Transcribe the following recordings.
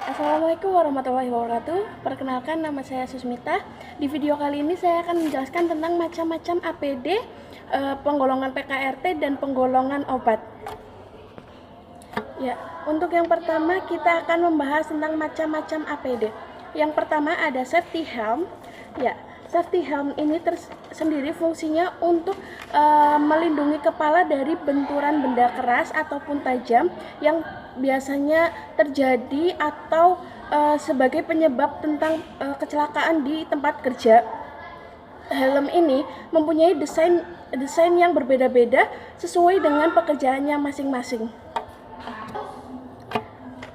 Assalamualaikum warahmatullahi wabarakatuh. Perkenalkan, nama saya Susmita. Di video kali ini saya akan menjelaskan tentang macam-macam APD, penggolongan PKRT dan penggolongan obat. Ya, untuk yang pertama kita akan membahas tentang macam-macam APD. Yang pertama ada safety helm. Ya, safety helm ini sendiri fungsinya untuk melindungi kepala dari benturan benda keras ataupun tajam yang biasanya terjadi atau sebagai penyebab tentang kecelakaan di tempat kerja. Helm ini mempunyai desain yang berbeda-beda sesuai dengan pekerjaannya masing-masing.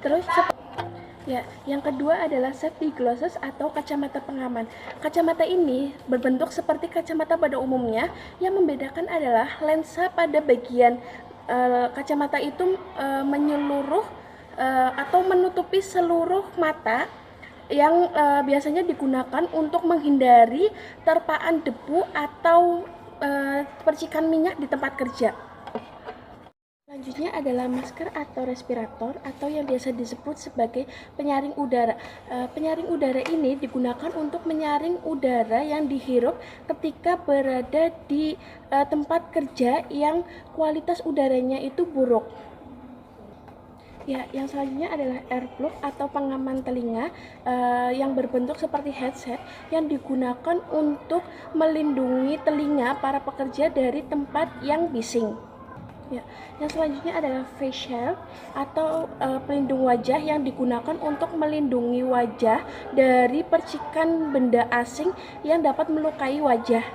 Terus ya, yang kedua adalah safety glasses atau kacamata pengaman. Kacamata ini berbentuk seperti kacamata pada umumnya. Yang membedakan adalah lensa pada bagian kacamata itu menyeluruh atau menutupi seluruh mata yang biasanya digunakan untuk menghindari terpaan debu atau percikan minyak di tempat kerja. Selanjutnya adalah masker atau respirator atau yang biasa disebut sebagai penyaring udara. Penyaring udara ini digunakan untuk menyaring udara yang dihirup ketika berada di tempat kerja yang kualitas udaranya itu buruk. Ya, yang selanjutnya adalah earplug atau pengaman telinga yang berbentuk seperti headset yang digunakan untuk melindungi telinga para pekerja dari tempat yang bising. Ya, yang selanjutnya adalah face shield atau pelindung wajah yang digunakan untuk melindungi wajah dari percikan benda asing yang dapat melukai wajah.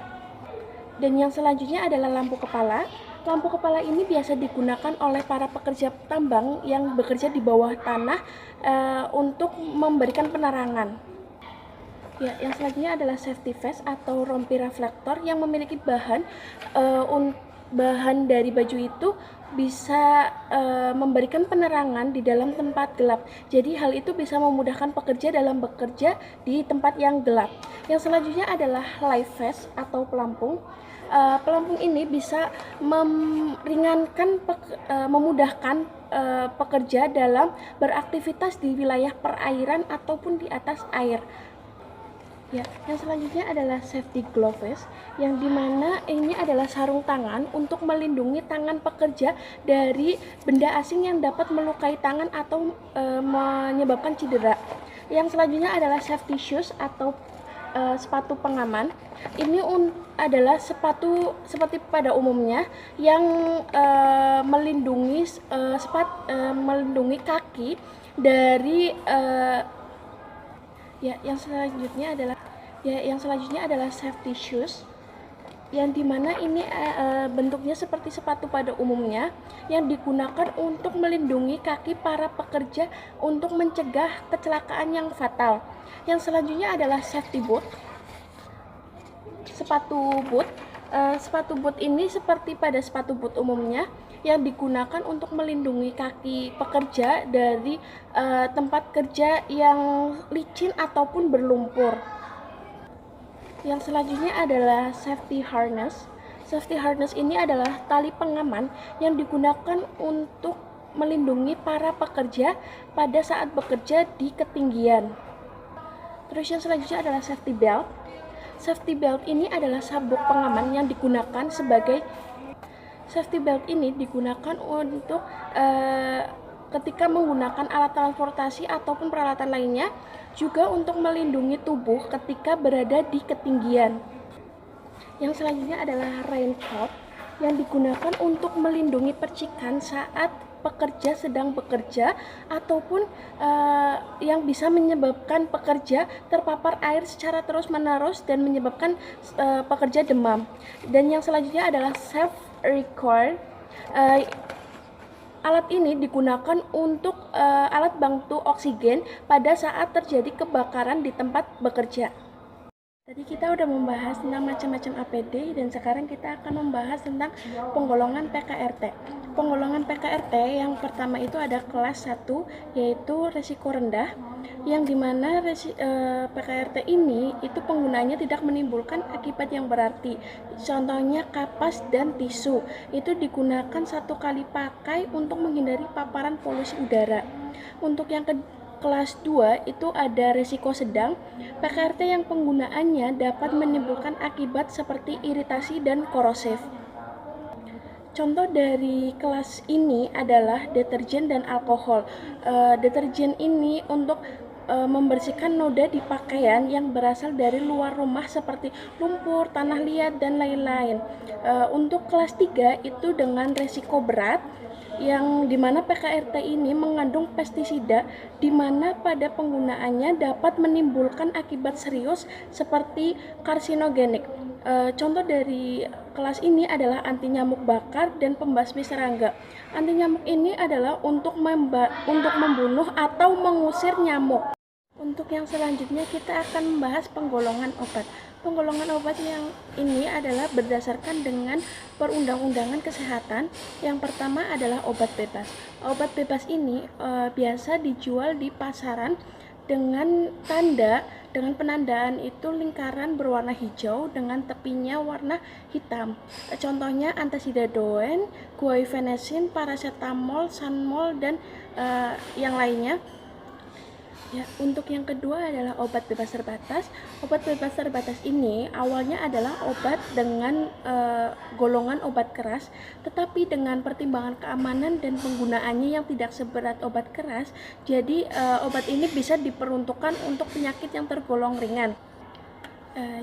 Dan yang selanjutnya adalah lampu kepala. Lampu kepala ini biasa digunakan oleh para pekerja tambang yang bekerja di bawah tanah untuk memberikan penerangan. Ya, yang selanjutnya adalah safety vest atau rompi reflektor yang memiliki bahan dari baju itu bisa memberikan penerangan di dalam tempat gelap. Jadi hal itu bisa memudahkan pekerja dalam bekerja di tempat yang gelap. Yang selanjutnya adalah life vest atau pelampung. Pelampung ini bisa memudahkan pekerja dalam beraktivitas di wilayah perairan ataupun di atas air. Ya, yang selanjutnya adalah safety gloves, yang dimana ini adalah sarung tangan untuk melindungi tangan pekerja dari benda asing yang dapat melukai tangan atau menyebabkan cedera. Yang selanjutnya adalah safety shoes atau sepatu pengaman. Ini adalah sepatu seperti pada umumnya yang melindungi kaki dari yang selanjutnya adalah safety shoes, yang dimana ini bentuknya seperti sepatu pada umumnya yang digunakan untuk melindungi kaki para pekerja untuk mencegah kecelakaan yang fatal. Yang selanjutnya adalah safety boot, sepatu boot. Sepatu boot ini seperti pada sepatu boot umumnya yang digunakan untuk melindungi kaki pekerja dari tempat kerja yang licin ataupun berlumpur. Yang selanjutnya adalah safety harness. Safety harness ini adalah tali pengaman yang digunakan untuk melindungi para pekerja pada saat bekerja di ketinggian. Terus yang selanjutnya adalah safety belt. Safety belt ini adalah sabuk pengaman yang digunakan sebagai safety belt ini digunakan untuk ketika menggunakan alat transportasi ataupun peralatan lainnya, juga untuk melindungi tubuh ketika berada di ketinggian. Yang selanjutnya adalah raincoat yang digunakan untuk melindungi percikan saat pekerja sedang bekerja ataupun yang bisa menyebabkan pekerja terpapar air secara terus-menerus dan menyebabkan pekerja demam. Dan yang selanjutnya adalah self record. Alat ini digunakan untuk alat bantu oksigen pada saat terjadi kebakaran di tempat bekerja. Tadi kita udah membahas tentang macam-macam APD dan sekarang kita akan membahas tentang penggolongan PKRT. Penggolongan PKRT yang pertama itu ada kelas 1 yaitu resiko rendah, yang dimana PKRT ini itu penggunaannya tidak menimbulkan akibat yang berarti. Contohnya kapas dan tisu itu digunakan satu kali pakai untuk menghindari paparan polusi udara. Untuk yang kelas 2 itu ada risiko sedang, PKRT yang penggunaannya dapat menimbulkan akibat seperti iritasi dan korosif. Contoh dari kelas ini adalah deterjen dan alkohol. Deterjen ini untuk membersihkan noda di pakaian yang berasal dari luar rumah seperti lumpur, tanah liat, dan lain-lain. Untuk kelas 3 itu dengan resiko berat, yang dimana PKRT ini mengandung pestisida di mana pada penggunaannya dapat menimbulkan akibat serius seperti karsinogenik. Contoh dari kelas ini adalah anti nyamuk bakar dan pembasmi serangga. Anti nyamuk ini adalah untuk membunuh atau mengusir nyamuk. Untuk yang selanjutnya kita akan membahas penggolongan obat. Penggolongan obat yang ini adalah berdasarkan dengan perundang-undangan kesehatan. Yang pertama adalah obat bebas. Obat bebas ini biasa dijual di pasaran dengan penandaan itu lingkaran berwarna hijau dengan tepinya warna hitam. Contohnya antasidodon, guaifenesin, paracetamol, sanmol, dan yang lainnya. Ya, untuk yang kedua adalah obat bebas terbatas. Obat bebas terbatas ini awalnya adalah obat dengan golongan obat keras, tetapi dengan pertimbangan keamanan dan penggunaannya yang tidak seberat obat keras, jadi obat ini bisa diperuntukkan untuk penyakit yang tergolong ringan.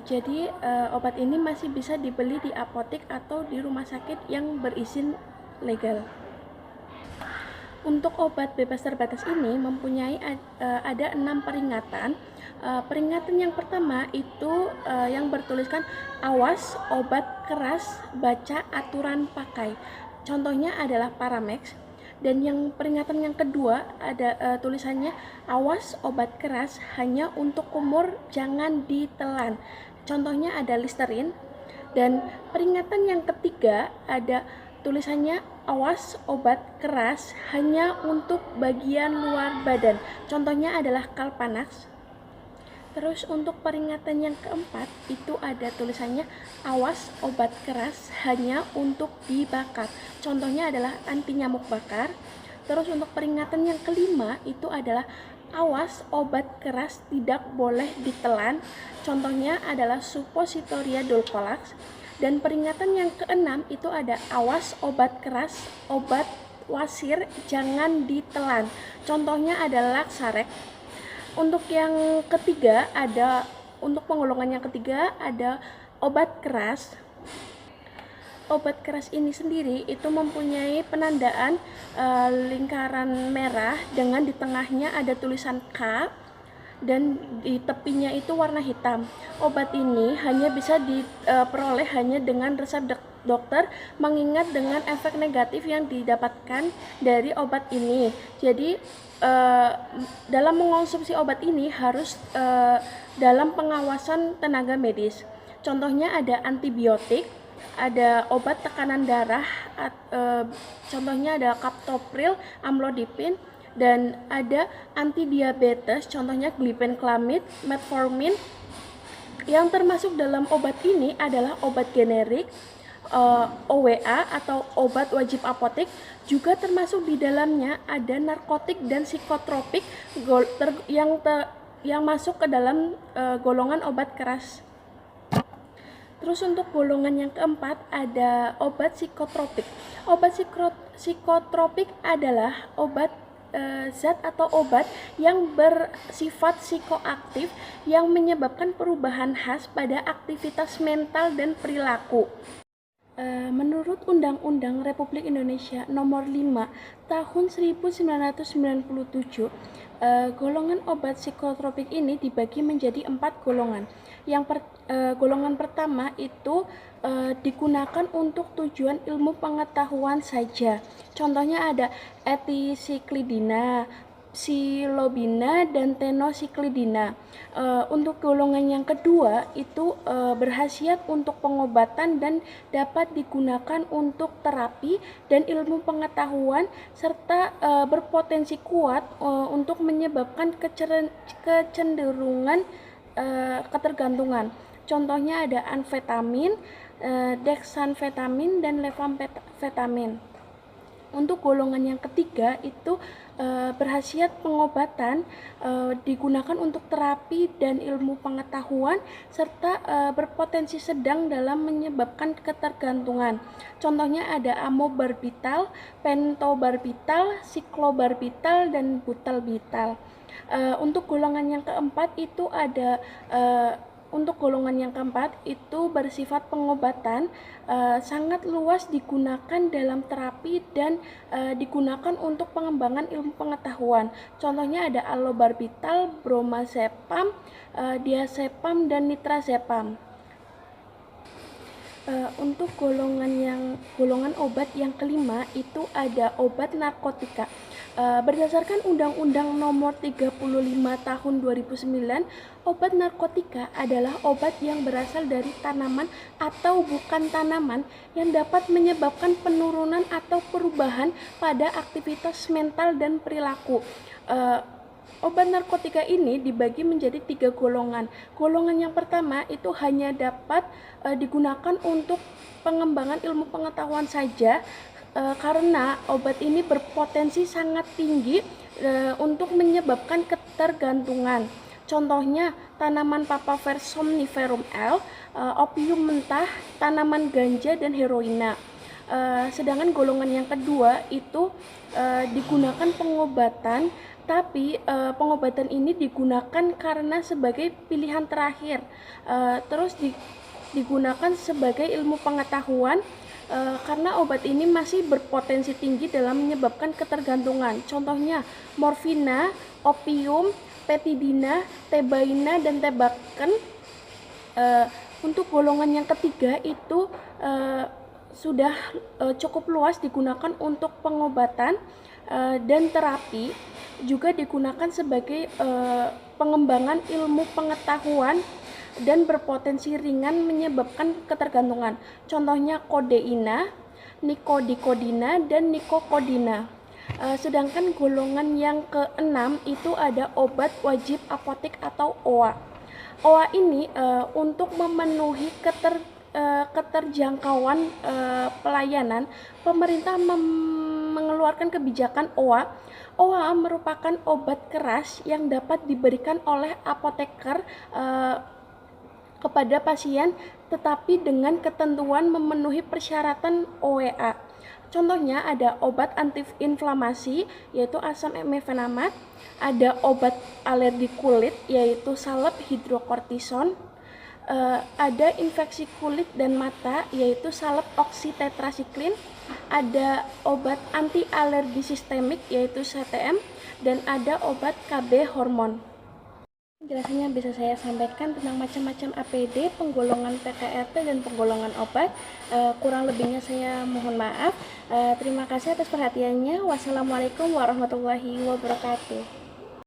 Jadi obat ini masih bisa dibeli di apotek atau di rumah sakit yang berizin legal. Untuk obat bebas terbatas ini mempunyai ada 6 peringatan. Peringatan yang pertama itu yang bertuliskan awas obat keras, baca aturan pakai. Contohnya adalah Paramex. Dan yang peringatan yang kedua ada tulisannya awas obat keras hanya untuk kumur, jangan ditelan. Contohnya ada Listerine. Dan peringatan yang ketiga ada tulisannya awas obat keras hanya untuk bagian luar badan. Contohnya adalah Kalpanax. Terus untuk peringatan yang keempat itu ada tulisannya awas obat keras hanya untuk dibakar. Contohnya adalah anti nyamuk bakar. Terus untuk peringatan yang kelima itu adalah awas obat keras tidak boleh ditelan. Contohnya adalah Suppositoria Dulcolax. Dan peringatan yang keenam itu ada awas obat keras, obat wasir jangan ditelan. Contohnya adalah Laxarex. Untuk yang ketiga untuk penggolongan yang ketiga ada obat keras. Obat keras ini sendiri itu mempunyai penandaan lingkaran merah dengan di tengahnya ada tulisan K dan di tepinya itu warna hitam. Obat ini hanya bisa diperoleh hanya dengan resep dokter, mengingat dengan efek negatif yang didapatkan dari obat ini. Jadi dalam mengonsumsi obat ini harus dalam pengawasan tenaga medis. Contohnya ada antibiotik, ada obat tekanan darah, contohnya ada captopril, amlodipin, dan ada anti diabetes, contohnya glibenclamid, metformin. Yang termasuk dalam obat ini adalah obat generik, OWA atau obat wajib apotek. Juga termasuk di dalamnya ada narkotik dan psikotropik yang masuk ke dalam golongan obat keras. Terus untuk golongan yang keempat ada obat psikotropik. Obat psikotropik adalah zat atau obat yang bersifat psikoaktif yang menyebabkan perubahan khas pada aktivitas mental dan perilaku. Menurut Undang-Undang Republik Indonesia Nomor 5 Tahun 1997, golongan obat psikotropik ini dibagi menjadi 4 golongan. Golongan pertama itu digunakan untuk tujuan ilmu pengetahuan saja. Contohnya ada etisiklidina, psilobina, dan tenosiklidina. Untuk golongan yang kedua itu berkhasiat untuk pengobatan dan dapat digunakan untuk terapi dan ilmu pengetahuan serta berpotensi kuat untuk menyebabkan kecenderungan ketergantungan. Contohnya ada amfetamin, dexamfetamin, dan levamfetamin. Untuk golongan yang ketiga itu berhasiat pengobatan, digunakan untuk terapi dan ilmu pengetahuan, serta berpotensi sedang dalam menyebabkan ketergantungan. Contohnya ada amobarbital, pentobarbital, siklobarbital, dan butalbital. Untuk golongan yang keempat itu ada untuk golongan yang keempat itu bersifat pengobatan, sangat luas digunakan dalam terapi dan digunakan untuk pengembangan ilmu pengetahuan. Contohnya ada alobarbital, bromazepam, diazepam, dan nitrazepam. Untuk golongan obat yang kelima itu ada obat narkotika. Berdasarkan Undang-Undang Nomor 35 Tahun 2009, obat narkotika adalah obat yang berasal dari tanaman atau bukan tanaman yang dapat menyebabkan penurunan atau perubahan pada aktivitas mental dan perilaku. Obat narkotika ini dibagi menjadi 3 golongan. Golongan yang pertama itu hanya dapat digunakan untuk pengembangan ilmu pengetahuan saja, karena obat ini berpotensi sangat tinggi untuk menyebabkan ketergantungan. Contohnya tanaman Papaver somniferum L, opium mentah, tanaman ganja, dan heroina. Sedangkan golongan yang kedua itu digunakan pengobatan, tapi pengobatan ini digunakan karena sebagai pilihan terakhir, terus digunakan sebagai ilmu pengetahuan, karena obat ini masih berpotensi tinggi dalam menyebabkan ketergantungan. Contohnya morfina, opium, petidina, tebaina, dan tebaken. Untuk golongan yang ketiga itu sudah cukup luas digunakan untuk pengobatan dan terapi, juga digunakan sebagai pengembangan ilmu pengetahuan dan berpotensi ringan menyebabkan ketergantungan. Contohnya kodeina, nikodikodina, dan nikokodina. Sedangkan golongan yang keenam itu ada obat wajib apotek atau OA. OA ini untuk memenuhi keterjangkauan pelayanan, pemerintah mengeluarkan kebijakan OA. OA merupakan obat keras yang dapat diberikan oleh apoteker kepada pasien, tetapi dengan ketentuan memenuhi persyaratan OWA. Contohnya ada obat antiinflamasi yaitu asam mefenamat, ada obat alergi kulit yaitu salep hidrokortison, ada infeksi kulit dan mata yaitu salep oksitetrasiklin, ada obat anti alergi sistemik yaitu CTM, dan ada obat KB hormon. Penjelasannya bisa saya sampaikan tentang macam-macam APD, penggolongan PKRT, dan penggolongan obat. Kurang lebihnya saya mohon maaf. Terima kasih atas perhatiannya. Wassalamualaikum warahmatullahi wabarakatuh.